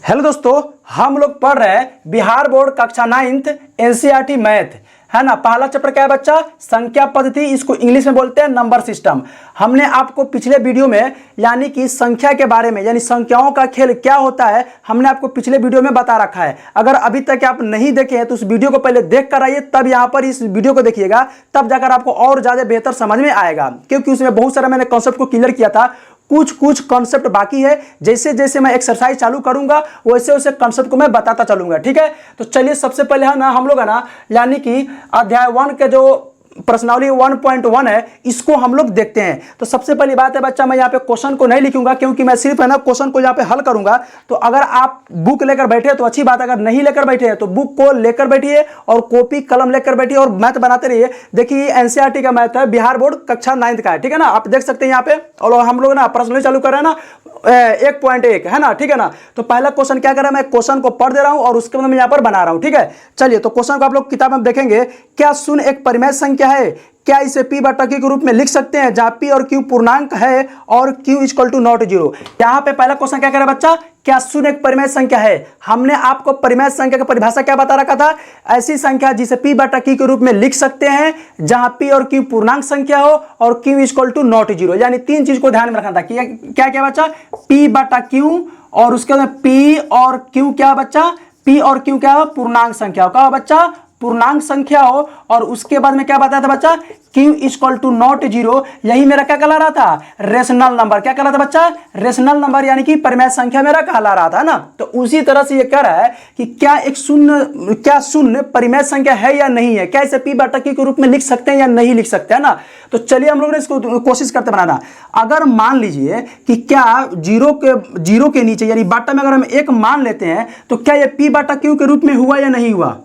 Hello दोस्तों, हम लोग पढ़ रहे हैं बिहार बोर्ड कक्षा 9th एनसीईआरटी मैथ, है ना। पहला चैप्टर क्या है बच्चा? संख्या पद्धति। इसको इंग्लिश में बोलते हैं नंबर सिस्टम। हमने आपको पिछले वीडियो में यानी कि संख्या के बारे में, यानी संख्याओं का खेल क्या होता है, हमने आपको पिछले वीडियो में बता रखा है। अगर अभी तक आप नहीं देखे हैं तो उस वीडियो को पहले देख कर आइए, तब यहाँ पर इस वीडियो को देखिएगा, तब जाकर आपको और ज्यादा बेहतर समझ में आएगा, क्योंकि उसमें बहुत सारा मैंने कॉन्सेप्ट को क्लियर किया था। कुछ कॉन्सेप्ट बाकी है। जैसे जैसे मैं एक्सरसाइज चालू करूंगा वैसे वैसे कॉन्सेप्ट को मैं बताता चलूंगा, ठीक है। तो चलिए सबसे पहले है ना हम लोग है ना यानी कि अध्याय 1 के जो प्रश्नावली 1.1 है इसको हम लोग देखते हैं। तो सबसे पहली बात है बच्चा, मैं यहाँ पे क्वेश्चन को नहीं लिखूंगा क्योंकि मैं सिर्फ है ना क्वेश्चन को यहाँ पे हल करूंगा। तो अगर आप बुक लेकर बैठे तो अच्छी बात, अगर नहीं लेकर बैठे हैं तो बुक को लेकर बैठिए और कॉपी कलम लेकर बैठिए और मैथ बनाते रहिए। देखिए एनसीईआरटी का मैथ है, बिहार बोर्ड कक्षा 9th का है, ठीक है ना। आप देख सकते हैं यहाँ पे, और हम लोग ना प्रश्न चालू कर रहे हैं ना 1.1, है ना, ठीक है ना। तो पहला क्वेश्चन क्या कर रहा है, मैं क्वेश्चन को पढ़ दे रहा हूं और उसके बाद मैं यहाँ पर बना रहा हूं, ठीक है। चलिए तो क्वेश्चन को आप लोग किताब में देखेंगे। क्या शून्य एक परिमेय संख्या है? क्या इसे p बटा q के रूप में लिख सकते हैं जहां p और q पूर्णांक है और q इक्वल टू नॉट 0? यहाँ पे पहला क्वेश्चन क्या करे बच्चा, क्या शून्य एक परिमेय संख्या है? हमने आपको परिमेय संख्या का परिभाषा क्या बता रखा था? ऐसी संख्या जिसे p बटा q के रूप में लिख सकते हैं जहां p और q पूर्णांक संख्या हो और q इक्वल टू नॉट 0। यानी तीन चीज को ध्यान में रखना था। क्या क्या बच्चा? p बटा q और उसके बाद p और q क्या बच्चा? p और q क्या हो? पूर्णांक संख्या हो। क्या बच्चा? पूर्णांक संख्या हो। और उसके बाद में क्या बताया था बच्चा? q equal to not 0। यही मेरा क्या कहला रहा था? Rational number. क्या कहला था बच्चा? रेशनल नंबर, यानी कि परिमेय संख्या मेरा कहला रहा था ना। तो उसी तरह से ये कह रहा है कि क्या शून्य परिमेय संख्या है या नहीं है, क्या इसे p बटा q के रूप में लिख सकते हैं या नहीं लिख सकते, है ना। तो चलिए हम लोग ने इसको कोशिश करते बनाना। अगर मान लीजिए कि क्या जीरो के नीचे यानी बाटा में अगर हम 1 मान लेते हैं तो क्या ये p बटा q के रूप में हुआ या नहीं हुआ?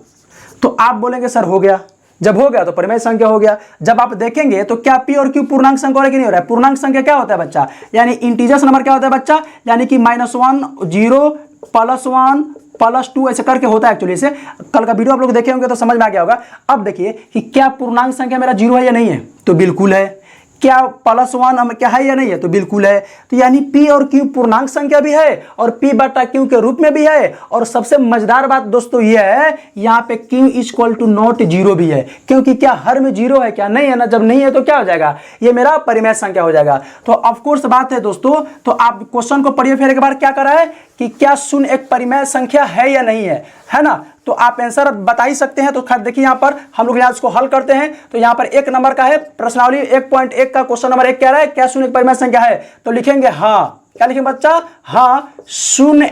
तो आप बोलेंगे सर हो गया। जब हो गया तो परिमेय संख्या हो गया। जब आप देखेंगे तो क्या p और q पूर्णांक संख्या हो रहा है कि नहीं हो रहा है? पूर्णांक संख्या क्या होता है बच्चा? यानी इंटीजर्स नंबर क्या होता है बच्चा? यानी कि -1 0 +1 +2 ऐसे करके होता है। एक्चुअली इसे कल का वीडियो आप लोग देखे होंगे तो समझ में आ गया होगा। अब देखिए कि क्या पूर्णांक संख्या मेरा 0 है या नहीं है? तो बिल्कुल है। क्या +1 हम क्या है या नहीं है? तो बिल्कुल है। तो यानी p और q पूर्णांक संख्या भी है और p बटा q के रूप में भी है। और सबसे मजेदार बात दोस्तों ये है, यहाँ पे q इक्वल टू नॉट 0 भी है, क्योंकि क्या हर में 0 है? क्या नहीं है ना। जब नहीं है तो क्या हो जाएगा? ये मेरा परिमेय संख्या हो जाएगा। तो ऑफकोर्स बात है दोस्तों, तो आप क्वेश्चन को पढ़िए फिर एक बार। क्या कर रहा है कि क्या शून्य एक परिमेय संख्या है या नहीं है ना। तो आप आंसर बता ही सकते हैं। तो खैर देखिए यहाँ पर हम लोग यहाँ इसको हल करते हैं। तो यहाँ पर 1 नंबर का है प्रश्नावली 1.1 का क्वेश्चन नंबर 1 कह रहा है क्या शून्य एक परिमेय संख्या है? तो लिखेंगे हाँ। क्या लिखेंगे बच्चा? हाँ, शून्य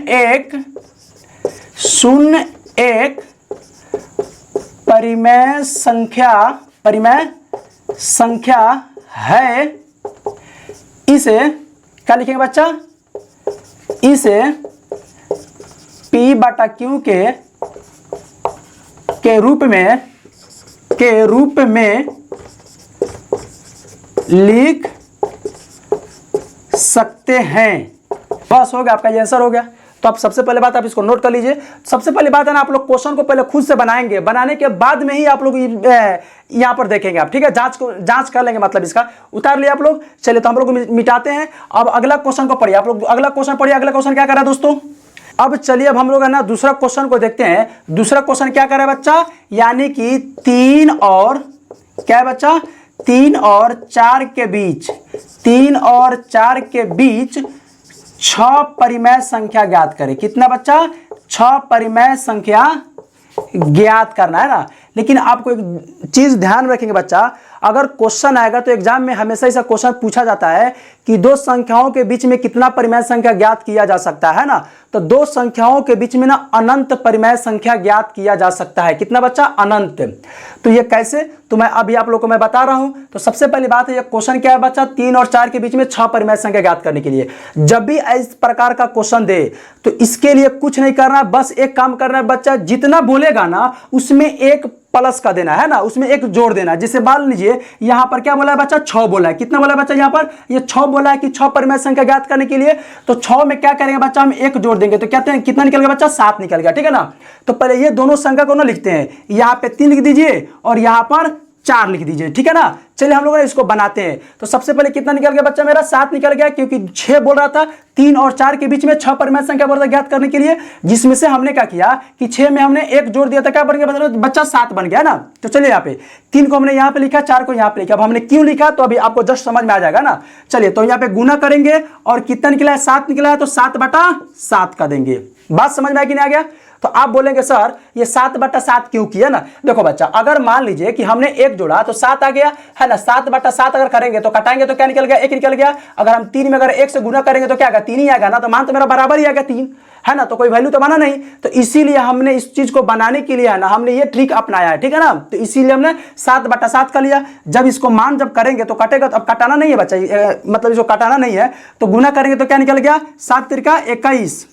एक परिमेय संख्या है। इसे क्या लिखेंगे बच्चा? इसे p बटा q के रूप में लिख सकते हैं। बस हो गया, आपका ये आंसर हो गया। तो आप सबसे पहले बात आप इसको नोट कर लीजिए। सबसे पहली बात है ना, आप लोग क्वेश्चन को पहले खुद से बनाएंगे, बनाने के बाद में ही आप लोग यहाँ पर देखेंगे आप, ठीक है। जांच कर लेंगे, मतलब इसका उतार लिया आप लोग। चलिए तो हम लोग मिटाते हैं। अब अगला क्वेश्चन को पढ़िए आप लोग। अगला क्वेश्चन पढ़िए। अगला क्वेश्चन क्या कर रहा है दोस्तों? अब चलिए अब हम लोग है ना दूसरा क्वेश्चन को देखते हैं। दूसरा क्वेश्चन क्या कर रहा है बच्चा? यानी कि 3 और क्या है बच्चा? 3 और 4 के बीच 6 परिमेय संख्या ज्ञात करें। कितना बच्चा? 6 परिमेय संख्या ज्ञात करना है ना। लेकिन आपको एक चीज ध्यान रखेंगे बच्चा, अगर क्वेश्चन आएगा तो एग्जाम में हमेशा ऐसा क्वेश्चन पूछा जाता है कि दो संख्याओं के बीच में कितना परिमेय संख्या ज्ञात किया जा सकता है ना। तो दो संख्याओं के बीच में ना अनंत परिमेय संख्या ज्ञात किया जा सकता है। कितना बच्चा? अनंत। तो ये कैसे? तो मैं अभी आप लोगों को मैं बता रहा हूं। तो सबसे पहली बात है, ये क्वेश्चन क्या है बच्चा? 3 और 4 के बीच में 6 परिमेय संख्या ज्ञात करने के लिए जब भी इस प्रकार का क्वेश्चन दे तो इसके लिए कुछ नहीं करना, बस एक काम करना है बच्चा, जितना बोलेगा ना उसमें एक प्लस का देना है ना, उसमें एक जोड़ देना। जैसे मान लीजिए यहां पर क्या बोला है बच्चा? 6 बोला है। कितना बोला है बच्चा? यहां पर ये 6 बोला है कि 6 परिमेय संख्या ज्ञात करने के लिए। तो 6 में क्या करेंगे बच्चा? हम एक जोड़ देंगे। तो कहते हैं कितना निकल गया बच्चा? 7 निकल गया, ठीक है ना। तो पहले ये दोनों संख्या को ना लिखते हैं, यहां पे 3 लिख दीजिए और यहां पर 4 लिख दीजिए, ठीक है ना। चलिए हम लोग इसको बनाते हैं। तो सबसे पहले कितना निकल गया बच्चा मेरा 7 निकल गया, क्योंकि 6 बोल रहा था 3 और 4 के बीच में 6 परिमेय संख्या बोल रहा था ज्ञात करने के लिए, जिसमें से हमने क्या किया कि 6 में हमने 1 जोड़ दिया था, क्या बन गया बच्चा 7 बन गया ना। तो चलिए यहाँ पे 3 को हमने यहाँ पे लिखा, 4 को यहाँ पे लिखा। अब हमने क्यों लिखा तो अभी आपको जस्ट समझ में आ जाएगा ना। चलिए तो यहाँ पे गुना करेंगे और कितना निकला है 7 निकला है, तो 7/7 का देंगे। बात समझ में आ कि नहीं आ गया। तो आप बोलेंगे सर ये 7/7 क्यों किया ना। देखो बच्चा, अगर मान लीजिए कि हमने 1 जोड़ा तो 7 आ गया है ना, 7/7 अगर करेंगे तो कटाएंगे तो क्या निकल गया 1 निकल गया। अगर हम 3 में अगर 1 से गुना करेंगे तो क्या आएगा 3 ही आएगा ना, तो मान तो मेरा बराबर ही आएगा 3 है ना, तो कोई वैल्यू तो माना नहीं। तो इसीलिए हमने इस चीज को बनाने के लिए है ना हमने ये ट्रिक अपनाया है, ठीक है ना। तो इसीलिए हमने 7/7 का लिया। जब इसको मान जब करेंगे तो कटेगा, तो अब कटाना नहीं है बच्चा, मतलब इसको कटाना नहीं है, तो गुना करेंगे तो क्या निकल गया 7 त्रिका 21,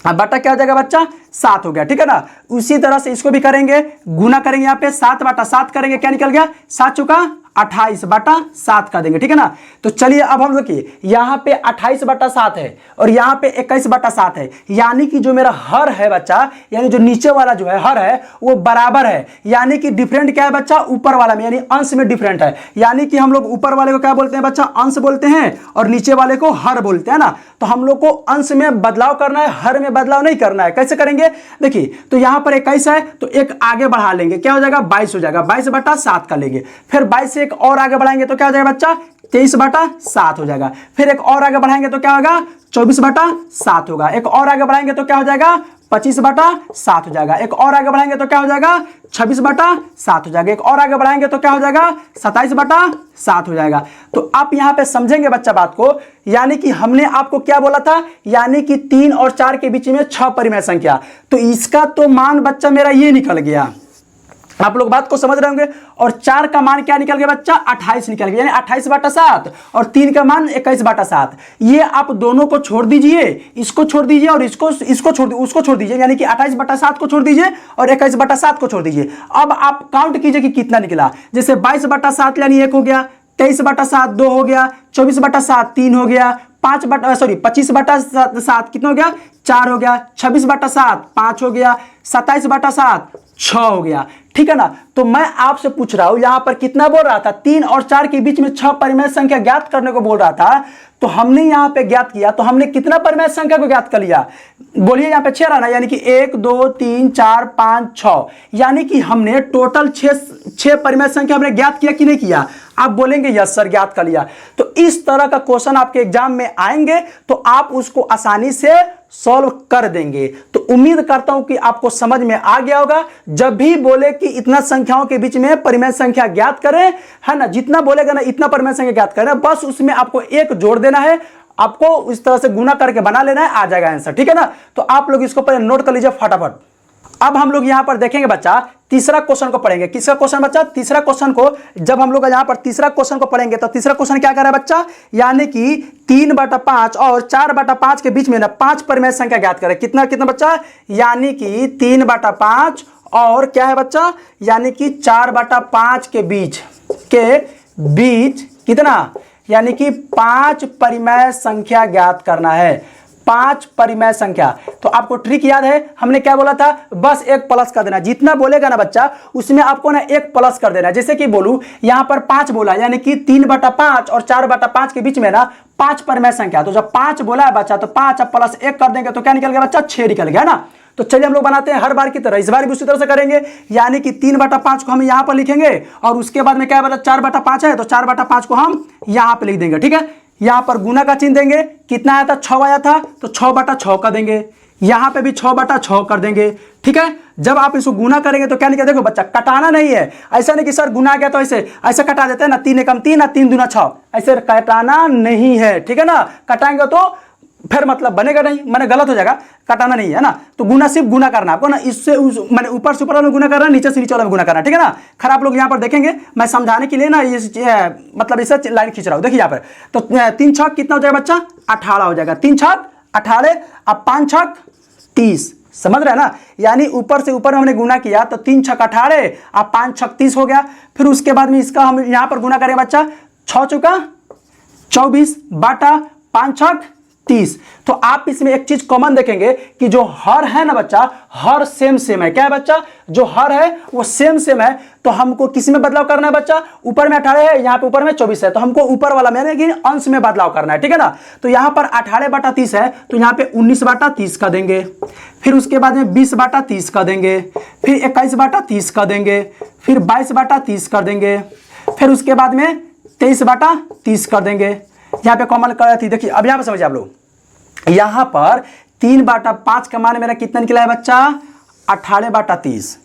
अब बटा क्या हो जाएगा बच्चा 7 हो गया, ठीक है ना। उसी तरह से इसको भी करेंगे, गुना करेंगे यहाँ पे 7/7 करेंगे, क्या निकल गया 7 चुका 28/7 का देंगे, ठीक है ना। तो चलिए अब हम देखिए यहाँ पे 28/7 है और यहाँ पे 21/7 है, यानी कि जो मेरा हर है बच्चा, यानी जो नीचे वाला जो है हर है वो बराबर है, यानी कि डिफरेंट क्या है बच्चा ऊपर वाला में, यानी अंश में डिफरेंट है। यानी कि हम लोग ऊपर वाले को क्या बोलते हैं बच्चा अंश बोलते हैं और नीचे वाले को हर बोलते हैं ना। तो हम लोग को अंश में बदलाव करना है, हर में बदलाव नहीं करना है। कैसे करेंगे देखिए, तो यहाँ पर 21 है तो एक आगे बढ़ा लेंगे, क्या हो जाएगा 22 हो जाएगा, 22/7 का लेंगे। फिर 22 से एक और आगे बढ़ाएंगे तो क्या हो जाएगा बच्चा 23/7 हो जाएगा। फिर एक और आगे बढ़ाएंगे तो क्या होगा 24/7 होगा। एक और आगे बढ़ाएंगे तो क्या हो जाएगा 25/7 हो जाएगा। एक और आगे बढ़ाएंगे तो क्या हो जाएगा 26/7 हो जाएगा। एक और आगे बढ़ाएंगे तो क्या हो जाएगा 27/7 हो जाएगा। तो आप यहां पे समझेंगे बच्चा बात को, यानी कि हमने आपको क्या बोला था, यानी कि 3 और 4 के बीच में 6 परिमेय संख्या, तो इसका तो मान बच्चा मेरा ये निकल गया। आप लोग बात को समझ रहे होंगे। और 4 का मान क्या निकल गया बच्चा 28 निकल गया, यानी 28/7, और 3 का मान 21/7। ये आप दोनों को छोड़ दीजिए, इसको छोड़ दीजिए और इसको छोड़ दीजिए, उसको छोड़ दीजिए, यानी कि 28/7 को छोड़ दीजिए और 21/7 को छोड़ दीजिए। अब आप काउंट कीजिए कि कितना निकला। जैसे 22/7 यानी 1 हो गया, 23/7 2 हो गया, 24/7 3 हो गया, 25/7 कितना हो गया 4 हो गया, 26/7 5 हो गया, 27/7 6 हो गया, ठीक है ना। तो मैं आपसे पूछ रहा हूं यहां पर कितना बोल रहा था 3 और 4 के बीच में 6 परिमेय संख्या ज्ञात करने को बोल रहा था। तो हमने यहां पे ज्ञात किया, तो हमने कितना परिमेय संख्या को ज्ञात कर लिया बोलिए, यहां पे 6 रहा ना, यानी कि 1 2 3 4 5 6, यानी कि हमने टोटल 6 परिमेय संख्या हमने ज्ञात किया कि नहीं किया। आप बोलेंगे यस सर ज्ञात कर लिया। तो इस तरह का क्वेश्चन आपके एग्जाम में आएंगे तो आप उसको आसानी से सॉल्व कर देंगे। तो उम्मीद करता हूं कि आपको समझ में आ गया होगा। जब भी बोले कि इतना संख्याओं के बीच में परिमेय संख्या ज्ञात करें, है ना, जितना बोलेगा ना इतना परिमेय संख्या ज्ञात करें, बस उसमें आपको 1 जोड़ देना है, आपको इस तरह से गुना करके बना लेना है, आ जाएगा आंसर, ठीक है ना। तो आप लोग इसको पहले नोट कर लीजिए फटाफट। अब हम लोग यहां पर देखेंगे बच्चा तीसरा क्वेश्चन को पढ़ेंगे। किसका क्वेश्चन बच्चा तीसरा क्वेश्चन को, जब हम लोग यहां पर तीसरा क्वेश्चन को पढ़ेंगे तो तीसरा क्वेश्चन क्या कर रहा है बच्चा, यानी कि 3/5 और 4/5 के बीच में ना 5 परिमेय संख्या ज्ञात करें। कितना कितना बच्चा, यानी कि 3/5 और क्या है बच्चा, यानी कि 4/5 के बीच कितना, यानी कि 5 परिमेय संख्या ज्ञात करना है। 5 परिमेय संख्या। तो आपको ट्रिक याद है, हमने क्या बोला था, बस 1 प्लस कर देना। जितना बोलेगा ना बच्चा उसमें आपको ना 1 प्लस कर देना। जैसे कि बोलूं यहां पर 5 बोला, यानी कि 3/5 और 4/5 के बीच में ना 5 परिमेय संख्या। तो जब 5 बोला है बच्चा तो 5 प्लस 1 कर देंगे तो क्या निकल गया बच्चा 6 निकल गया ना। तो चलिए हम लोग बनाते हैं हर बार की तरह, इस बार भी उसी तरह से करेंगे। यानी कि 3/5 को हम यहां पर लिखेंगे और उसके बाद में क्या बता 4/5 है तो 4/5 को हम यहां पर लिख देंगे, ठीक है। यहां पर गुना का चिन्ह देंगे, कितना आया था 6 आया था तो 6/6 का देंगे, यहां पे भी 6/6 कर देंगे, ठीक है। जब आप इसको गुना करेंगे तो क्या निकलेगा, देखो बच्चा कटाना नहीं है, ऐसा नहीं कि सर गुना आ गया तो ऐसे कटा देते हैं ना, 3 एकम 3 ना 3 दूना 6, ऐसे कटाना नहीं है, ठीक है ना। कटाएंगे तो फिर मतलब बनेगा नहीं, मैंने गलत हो जाएगा, कटाना नहीं है ना। तो गुना सिर्फ गुना करना आपको ना, इससे मैंने ऊपर से ऊपर वाला में गुना करना, नीचे से नीचे वाला में गुना करना, ठीक है ना। खैर आप लोग यहाँ पर देखेंगे, मैं समझाने के लिए ना ये मतलब इसे लाइन खींच रहा हूँ। देखिए यहाँ पर तो 3 छक कितना हो जाएगा बच्चा 18 हो जाएगा, 3 छक 18, अब 5 छक 30, समझ रहे हैं ना। यानी ऊपर से ऊपर हमने गुना किया तो 3 छक 18 अब 5 छक 30 हो गया। फिर उसके बाद में इसका हम यहाँ पर गुना करेंगे बच्चा 6 चौका 24 बटा 5 छक 30। तो आप इसमें एक चीज कॉमन देखेंगे कि जो हर है ना बच्चा, हर सेम सेम है। क्या है बच्चा? जो हर है वो सेम सेम है। तो हमको किस में बदलाव करना है बच्चा? ऊपर में 18 है, यहाँ पे ऊपर में 24 है, तो हमको ऊपर वाला में यानी कि अंश में बदलाव करना है, ठीक है ना। तो यहाँ पर 18/30 है, तो यहाँ पे 19/30 का देंगे, फिर उसके बाद में 20/30 का देंगे, फिर 21/30 का देंगे, फिर 22/30 कर देंगे, फिर उसके बाद में 23/30 कर देंगे। यहाँ पे कॉमन कर रही थी, देखिए अब यहाँ पे समझिए आप लोग, यहाँ पर 3/5 का मान मेरा कितना निकला है बच्चा? 18/30।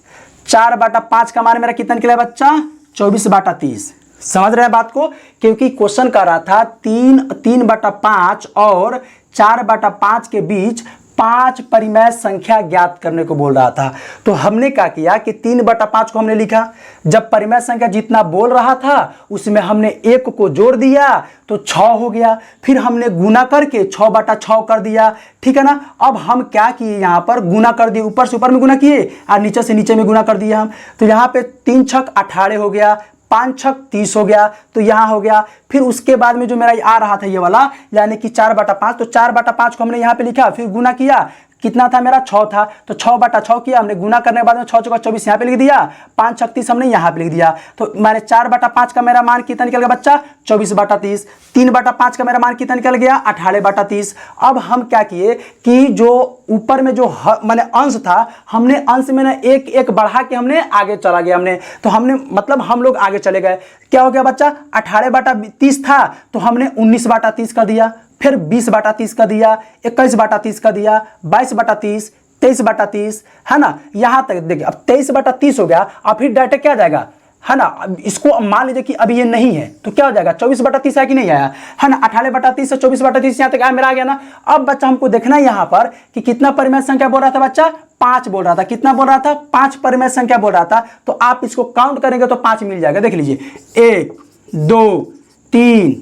4/5 का मान मेरा कितना निकला है बच्चा? 24/30। समझ रहे हैं बात को? क्योंकि क्वेश्चन कर रहा था 3/5 और 4/5 के बीच 5 परिमेय संख्या ज्ञात करने को बोल रहा था। तो हमने क्या किया कि 3/5 को हमने लिखा, जब परिमेय संख्या जितना बोल रहा था उसमें हमने 1 को जोड़ दिया तो 6 हो गया, फिर हमने गुना करके 6/6 कर दिया, ठीक है ना। अब हम क्या किए, यहाँ पर गुना कर दिए, ऊपर से ऊपर में गुना किए और नीचे से नीचे में गुना कर दिया हम। तो यहाँ पे 3 छक 18 हो गया, 5 छक 30 हो गया, तो यहाँ हो गया। फिर उसके बाद में जो मेरा आ रहा था ये वाला यानी कि 4/5, तो 4/5 को हमने यहाँ पे लिखा, फिर गुना किया, कितना था मेरा? 6 था, तो 6/6 किया हमने, गुना करने के बाद में 6 × 24 यहाँ पे लिख दिया, 5 × 30 हमने यहाँ पे लिख दिया। तो मैंने 4/5 का मेरा मान कितना निकल गया बच्चा? 24/30। 3/5 का मेरा मान कितना निकल गया? 18/30। अब हम क्या किए कि जो ऊपर में जो मैंने अंश था, हमने अंश में ना एक एक बढ़ा के हमने आगे चला गया, हमने तो हमने मतलब हम लोग आगे चले गए। क्या हो गया बच्चा? 18/30 था तो हमने 19/30 का दिया, फिर 20/30 का दिया, 21/30 का दिया, 22/30, 23/30, है ना। यहां तक देखिए, अब 23/30 हो गया, अब फिर डायरेक्ट क्या जाएगा, है ना। अब इसको मान लीजिए कि अभी ये नहीं है तो क्या हो जाएगा? 24/30 है कि नहीं आया, है ना। 18/30 से 24/30 यहां तक मेरा आ गया ना। अब बच्चा हमको देखना है यहां पर कि कितना परिमेय संख्या बोल रहा था बच्चा? 5 बोल रहा था। कितना बोल रहा था? 5 परिमेय संख्या बोल रहा था। तो आप इसको काउंट करेंगे तो 5 मिल जाएगा। देख लीजिए, 1 2 3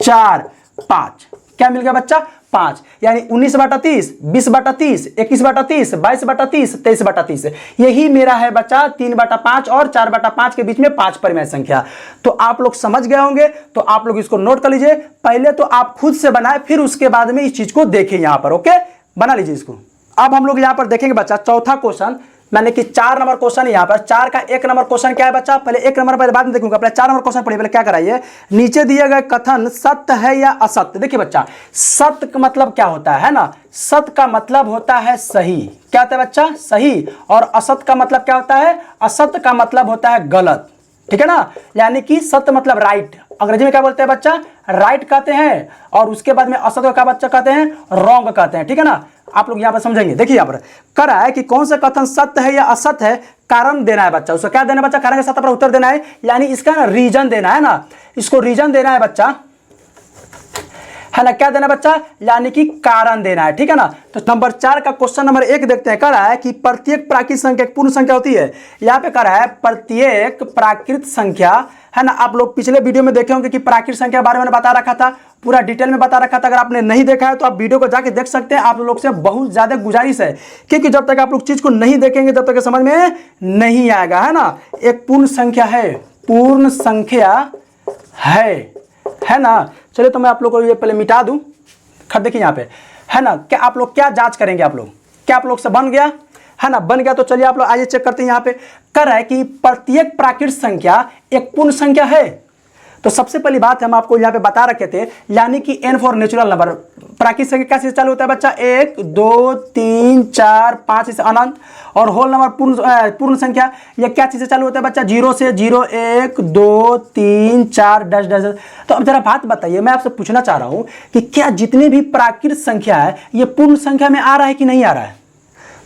4 5। क्या मिल गया बच्चा? 5। यानी 19/30, 20/30, 21/30, 22/30, 23/30। यही मेरा है बच्चा 3/5 और 4/5 के बीच में 5 परिमेय संख्या। तो आप लोग समझ गए होंगे, तो आप लोग इसको नोट कर लीजिए। पहले तो आप खुद से बनाए, फिर उसके बाद में इस चीज को देखें यहां पर। ओके, बना लीजिए इसको। अब हम लोग यहां पर देखेंगे बच्चा चौथा क्वेश्चन, मैंने कि 4 नंबर क्वेश्चन यहाँ पर। 4 का 1 नंबर क्वेश्चन क्या है बच्चा? पहले 1 नंबर पर बाद में देखूंगा, पहले 4 नंबर क्वेश्चन पढ़िए। पहले क्या कराइए, नीचे दिए गए कथन सत्य है या असत्य। देखिए बच्चा, सत्य का मतलब क्या होता है ना? सत्य का मतलब होता है सही। क्या होता है बच्चा? सही। और असत्य का मतलब क्या होता है? असत्य का मतलब होता है गलत, ठीक है ना। यानी कि सत्य मतलब राइट, अंग्रेजी में क्या बोलते हैं बच्चा? राइट कहते हैं। और उसके बाद में असत्य का बच्चा कहते हैं रॉन्ग कहते हैं, ठीक है ना। आप लोग यहां पर समझेंगे। देखिए यहां पर कर रहा है कि कौन सा कथन सत्य है या असत्य है, कारण देना है बच्चा। उसको क्या देना है बच्चा? कारण के साथ पर उत्तर देना है, यानी इसका रीजन देना है ना। इसको रीजन देना है बच्चा, है ना। क्या देना बच्चा? यानी कि कारण देना है, ठीक है ना। तो नंबर 4 का क्वेश्चन नंबर 1 देखते हैं। कह रहा है कि प्रत्येक प्राकृत संख्या एक पूर्ण संख्या होती है। यहाँ पे कह रहा है प्रत्येक प्राकृत संख्या, है ना। आप लोग पिछले वीडियो में देखे होंगे कि प्राकृत संख्या के बारे में बता रखा था, पूरा डिटेल में बता रखा था। अगर आपने नहीं देखा है तो आप वीडियो को जाके देख सकते हैं। आप लोग से बहुत ज्यादा गुजारिश है, क्योंकि जब तक आप लोग चीज को नहीं देखेंगे तब तक समझ में नहीं आएगा, है ना। एक पूर्ण संख्या है, पूर्ण संख्या है ना। चलिए तो मैं आप लोग को ये पहले मिटा दूं। खैर देखिए यहाँ पे, है ना। क्या आप लोग क्या जांच करेंगे? आप लोग क्या आप लोग से बन गया, है ना। बन गया तो चलिए आप लोग आइए चेक करते हैं। यहाँ पे कर रहा है कि प्रत्येक प्राकृत संख्या एक पूर्ण संख्या है। तो सबसे पहली बात हम आपको यहाँ पे बता रखे थे, यानी कि n फॉर नेचुरल नंबर। प्राकृत संख्या कैसे चालू होता है बच्चा? 1 2 3 4 5 से अनंत। और होल नंबर पूर्ण संख्या ये क्या चीज से चालू होता है बच्चा? 0 से 0 1 2 3 4 डैश डैश। तो अब जरा बात बताइए, मैं आपसे पूछना चाह रहा हूं कि क्या जितने भी प्राकृत संख्या है ये पूर्ण संख्या में आ रहा है कि नहीं आ रहा है?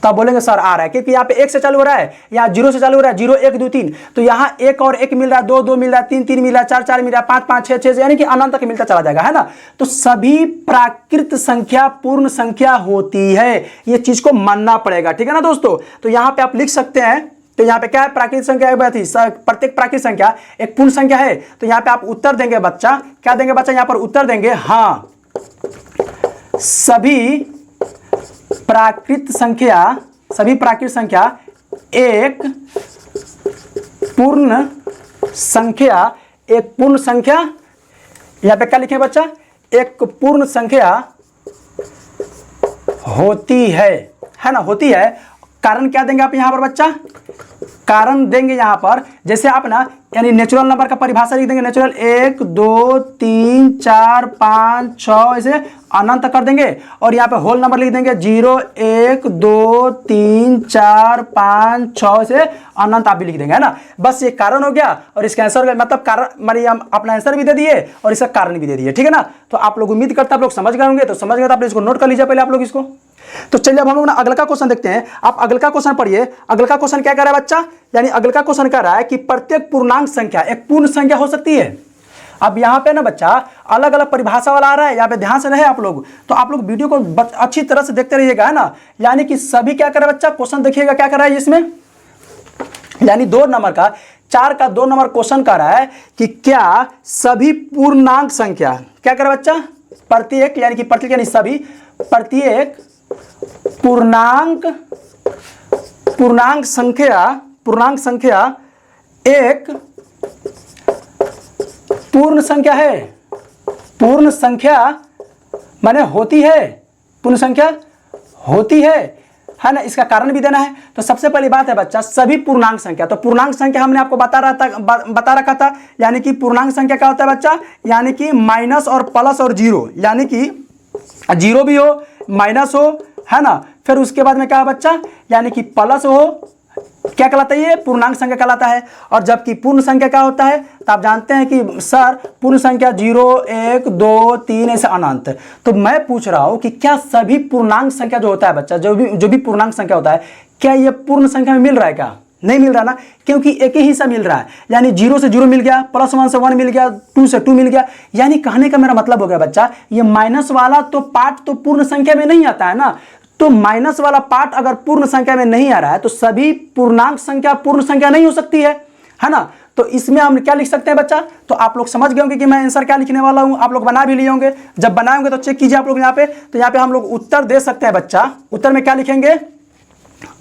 तो आप बोलेंगे सर आ रहा है, क्योंकि यहाँ पे 1 से चालू हो रहा है, यहाँ 0 से चालू हो रहा है, 0 1 2 3। तो यहाँ 1 और 1 मिल रहा है, 2 2 मिल रहा है, 3 3 मिल रहा है, 4 4 मिल रहा है, 5 5 6 6, यानी कि अनंत तक मिलता चला जाएगा, है ना। तो सभी प्राकृत संख्या पूर्ण संख्या होती है, ये चीज को मानना पड़ेगा, ठीक है ना दोस्तों। तो यहाँ पे आप लिख सकते हैं। तो यहाँ पे क्या है? प्राकृत संख्या प्रत्येक प्राकृत संख्या एक पूर्ण संख्या है। तो यहाँ पे आप उत्तर देंगे बच्चा, क्या देंगे बच्चा? यहाँ पर उत्तर देंगे हाँ, सभी प्राकृत संख्या एक पूर्ण संख्या, एक पूर्ण संख्या। यहां पे क्या लिखे बच्चा? एक पूर्ण संख्या होती है ना, होती है। कारण क्या देंगे आप यहाँ पर बच्चा, कारण देंगे यहाँ पर, जैसे आप ना यानी नेचुरल नंबर का परिभाषा लिख देंगे, नेचुरल 1 2 3 4 5 6 ऐसे अनंत कर देंगे, और यहाँ पे होल नंबर लिख देंगे 0 1 2 3 4 5 6 से अनंत आप भी लिख देंगे, है ना। बस ये कारण हो गया और इसका आंसर मतलब कारण मानी हम अपना आंसर भी दे दिए और इसका कारण भी दे दिए, ठीक है ना। तो आप लोग उम्मीद करते हैं आप लोग समझ गए होंगे, तो समझ गए तो आप इसको नोट कर लीजिए पहले आप लोग इसको। तो चलिए अब हम लोग ना अगला का क्वेश्चन देखते हैं। आप अगला का क्वेश्चन पढ़िए। अगला का क्वेश्चन क्या कर रहा है बच्चा, यानी अगला का क्वेश्चन कह रहा है कि प्रत्येक पूर्णांक संख्या एक पूर्ण संख्या हो सकती है। अब यहाँ पे ना बच्चा अलग अलग परिभाषा वाला आ रहा है, यहाँ पे ध्यान से रहे आप लोग, तो आप लोग वीडियो को अच्छी तरह से देखते रहिएगा, है ना। यानी कि सभी क्या कर रहा है बच्चा, क्वेश्चन देखिएगा क्या कर रहा है इसमें, यानी 2 नंबर का 4 का 2 नंबर क्वेश्चन कर रहा है कि क्या सभी पूर्णांक संख्या क्या कर रहा है बच्चा, प्रत्येक यानी कि प्रत्येक यानी सभी, प्रत्येक पूर्णांक संख्या एक पूर्ण संख्या है। पूर्ण संख्या माने होती है, पूर्ण संख्या होती है ना। इसका कारण भी देना है। तो सबसे पहली बात है बच्चा सभी पूर्णांक संख्या, तो पूर्णांक संख्या हमने आपको बता रखा था, यानी कि पूर्णांक संख्या क्या होता है बच्चा, यानी कि माइनस और प्लस और जीरो, यानी कि जीरो भी हो माइनस हो, है ना। फिर उसके बाद में क्या है बच्चा, यानी कि प्लस हो, क्या कहलाता है, ये पूर्णांक संख्या कहलाता है। और जबकि पूर्ण संख्या क्या होता है, तो आप जानते हैं कि सर पूर्ण संख्या 0 1 2 3 ऐसे अनंत। तो मैं पूछ रहा हूं कि क्या सभी पूर्णांक संख्या जो होता है बच्चा, जो भी पूर्णांक संख्या होता है, क्या ये पूर्ण संख्या में मिल रहा है, क्या नहीं मिल रहा ना, क्योंकि एक ही हिस्सा मिल रहा है। यानी 0 से 0 मिल गया, +1 से 1 मिल गया, 2 से 2 मिल गया। यानी कहने का मेरा मतलब हो गया बच्चा, ये माइनस वाला तो पार्ट तो पूर्ण संख्या में नहीं आता है ना। तो माइनस वाला पार्ट अगर पूर्ण संख्या में नहीं आ रहा है तो सभी पूर्णांक संख्या पूर्ण संख्या नहीं हो सकती है ना। तो इसमें हम क्या लिख सकते हैं बच्चा, तो आप लोग समझ गए होंगे कि मैं आंसर क्या लिखने वाला हूं, आप लोग बना भी लिए होंगे। जब बनाएंगे तो चेक कीजिए आप लोग यहाँ पे, तो यहाँ पे हम लोग उत्तर दे सकते हैं बच्चा। उत्तर में क्या लिखेंगे,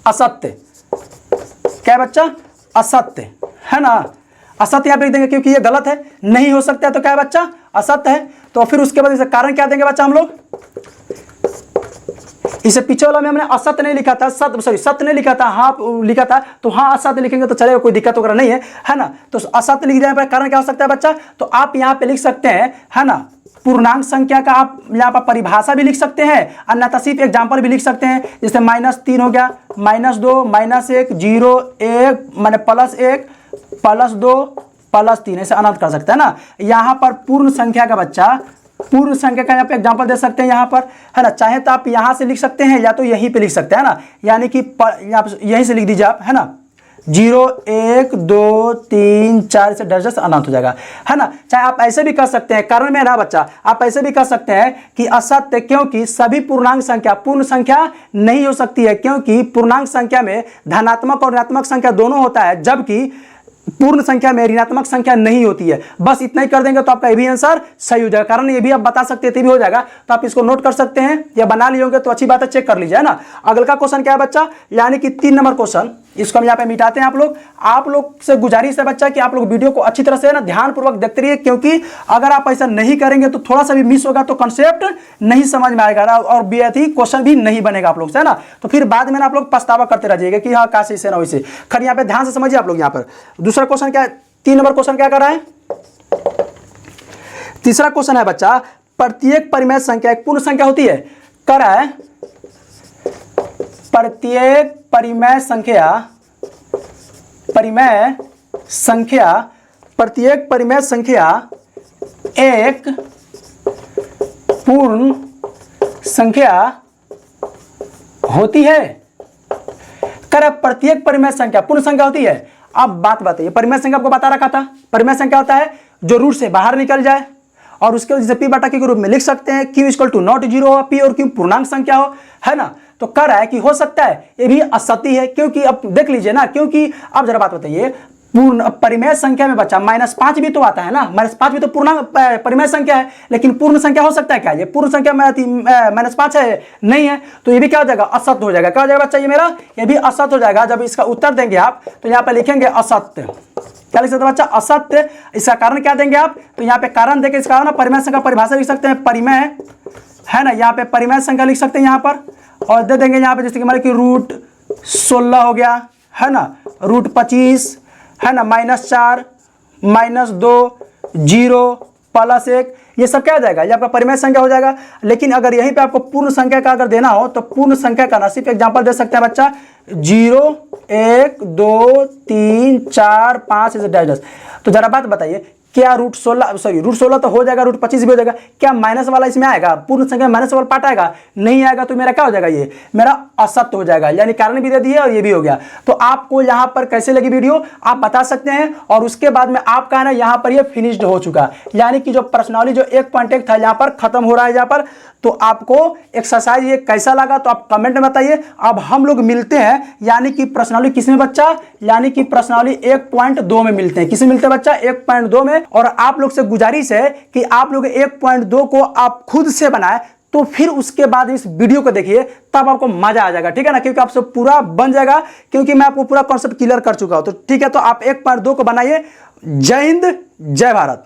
असत्य। क्या है बच्चा, असत्य, है ना। असत्य यहाँ पे लिख देंगे क्योंकि ये गलत है, नहीं हो सकता है, तो क्या है बच्चा, असत्य है। तो फिर उसके बाद इसे कारण क्या देंगे बच्चा हम लोग, इसे पीछे वाला में हमने असत्य नहीं लिखा था, सत्य नहीं लिखा था, हाँ लिखा था, तो हाँ असत्य लिखेंगे तो चलेगा, कोई दिक्कत वगैरह नहीं है ना। तो असत्य लिख देने पर कारण क्या हो सकता है बच्चा, तो आप यहाँ पे लिख सकते हैं, है ना, पूर्णांक संख्या का आप यहाँ पर परिभाषा भी लिख सकते हैं, अन्यथा सिर्फ एग्जाम्पल भी लिख सकते हैं। जैसे -3 हो गया, -2 -1 0 1 माने +1 +2 +3 ऐसे अनंत कर सकते हैं ना। यहाँ पर पूर्ण संख्या का बच्चा, पूर्ण संख्या का यहाँ पे एग्जांपल दे सकते हैं यहाँ पर, है ना। चाहे तो आप यहाँ से लिख सकते हैं या तो यहीं पे लिख सकते हैं ना, यानी कि यहीं से लिख दीजिए आप, है ना। 0 1 2 3 4 से डर से अनंत हो जाएगा, है ना। चाहे आप ऐसे भी कर सकते हैं, कारण में ना बच्चा, आप ऐसे भी कर सकते हैं कि असत्य, क्योंकि सभी पूर्णांक संख्या पूर्ण संख्या नहीं हो सकती है, क्योंकि पूर्णांक संख्या में धनात्मक और ऋणात्मक संख्या दोनों होता है, जबकि पूर्ण संख्या में ऋणात्मक संख्या नहीं होती है। बस इतना ही कर देंगे तो आपका ये भी आंसर सही हो जाएगा। कारण ये भी आप बता सकते थे भी हो जाएगा, तो आप इसको नोट कर सकते हैं या बना लिए होंगे तो अच्छी बात है, चेक कर लीजिए, है ना। अगला का क्वेश्चन क्या है बच्चा, यानी कि 3 नंबर क्वेश्चन, इसको हम यहाँ पे मिटाते हैं। आप लोग से गुजारिश है बच्चा कि आप लोग वीडियो को अच्छी तरह से ना ध्यानपूर्वक देखते रहिए, क्योंकि अगर आप ऐसा नहीं करेंगे तो थोड़ा सा भी मिस होगा तो कंसेप्ट नहीं समझ में आएगा और बेहद ही क्वेश्चन भी नहीं बनेगा आप लोग से, है ना। तो फिर बाद में आप लोग पछतावा करते रह जाइएगा कि हाँ काश ऐसे ना वैसे। खैर यहाँ पे ध्यान से समझिए आप लोग। यहाँ पर दूसरा क्वेश्चन क्या है, 3 नंबर क्वेश्चन क्या कर रहा है, तीसरा क्वेश्चन है बच्चा, प्रत्येक परिमेय संख्या एक पूर्ण संख्या होती है। कर रहा है प्रत्येक परिमेय संख्या एक पूर्ण संख्या होती है। कर प्रत्येक परिमेय संख्या पूर्ण संख्या होती है। अब बात बताइए, परिमेय संख्या आपको बता रखा था, परिमेय संख्या होता है जो रूट से बाहर निकल जाए और उसके जैसे p बटा q के रूप में लिख सकते हैं, q = नॉट 0 हो, p और q पूर्णांक संख्या हो, है ना। तो कह रहा है कि हो सकता है, ये भी असत्य है, क्योंकि अब देख लीजिए ना, क्योंकि अब जरा बात बताइए, पूर्ण परिमेय संख्या में बच्चा -5 भी तो आता है ना, -5 भी तो पूर्णांक परिमेय संख्या है, लेकिन पूर्ण संख्या हो सकता है क्या, ये पूर्ण संख्या में -5 है, नहीं है, तो ये भी क्या हो जाएगा, असत्य हो जाएगा। क्या हो जाएगा बच्चा, ये मेरा ये भी असत्य हो जाएगा। जब इसका उत्तर देंगे आप तो यहाँ पे लिखेंगे असत्य। क्या लिख सकते हैं बच्चा, असत्य। इसका कारण क्या देंगे आप, तो यहाँ पे कारण देके इसका ना परिमेय संख्या परिभाषा लिख सकते हैं, परिमेय, है ना। यहाँ पे परिमेय संख्या लिख सकते हैं यहाँ पर, और दे देंगे यहाँ पे जैसे कि हमारे कि रूट 16 हो गया, है ना, रूट 25, है ना, -4, -2, 0, +1, ये सब क्या हो जाएगा, ये आपका परिमेय संख्या हो जाएगा। लेकिन अगर यहीं पे आपको पूर्ण संख्या का अगर देना हो तो पूर्ण संख्या का ना सिर्फ एग्जांपल दे सकते हैं बच्चा 0, 1, 2, 3, 4, 5 ऐसे डैश। तो जरा बात बताइए, क्या रूट 16 तो हो जाएगा, रूट 25 भी हो जाएगा, क्या माइनस वाला इसमें आएगा, पूर्ण संख्या माइनस वाला पार्ट आएगा? नहीं आएगा। तो मेरा क्या हो जाएगा, ये मेरा असत्य हो जाएगा, यानी कारण भी दे दिए और ये भी हो गया। तो आपको यहाँ पर कैसे लगी वीडियो आप बता सकते हैं। और उसके बाद में आपका है ना यहाँ पर ये फिनिश्ड हो चुका, यानी कि जो प्रश्नावली जो 1.1 था यहाँ पर खत्म हो रहा है यहाँ पर। तो आपको एक्सरसाइज ये कैसा लगा तो आप कमेंट में बताइए। अब हम लोग मिलते हैं, यानी कि प्रश्नावली किसमें बच्चा, यानी कि प्रश्नावली 1.2 में मिलते हैं। किसमें मिलते हैं बच्चा, 1.2 में। और आप लोग से गुजारिश है कि आप लोग 1.2 को आप खुद से बनाए, तो फिर उसके बाद इस वीडियो को देखिए, तब आपको मजा आ जाएगा, ठीक है ना, क्योंकि आपसे पूरा बन जाएगा, क्योंकि मैं आपको पूरा कॉन्सेप्ट क्लियर कर चुका हूं। तो ठीक है, तो आप 1.2 को बनाइए। जय हिंद, जय भारत।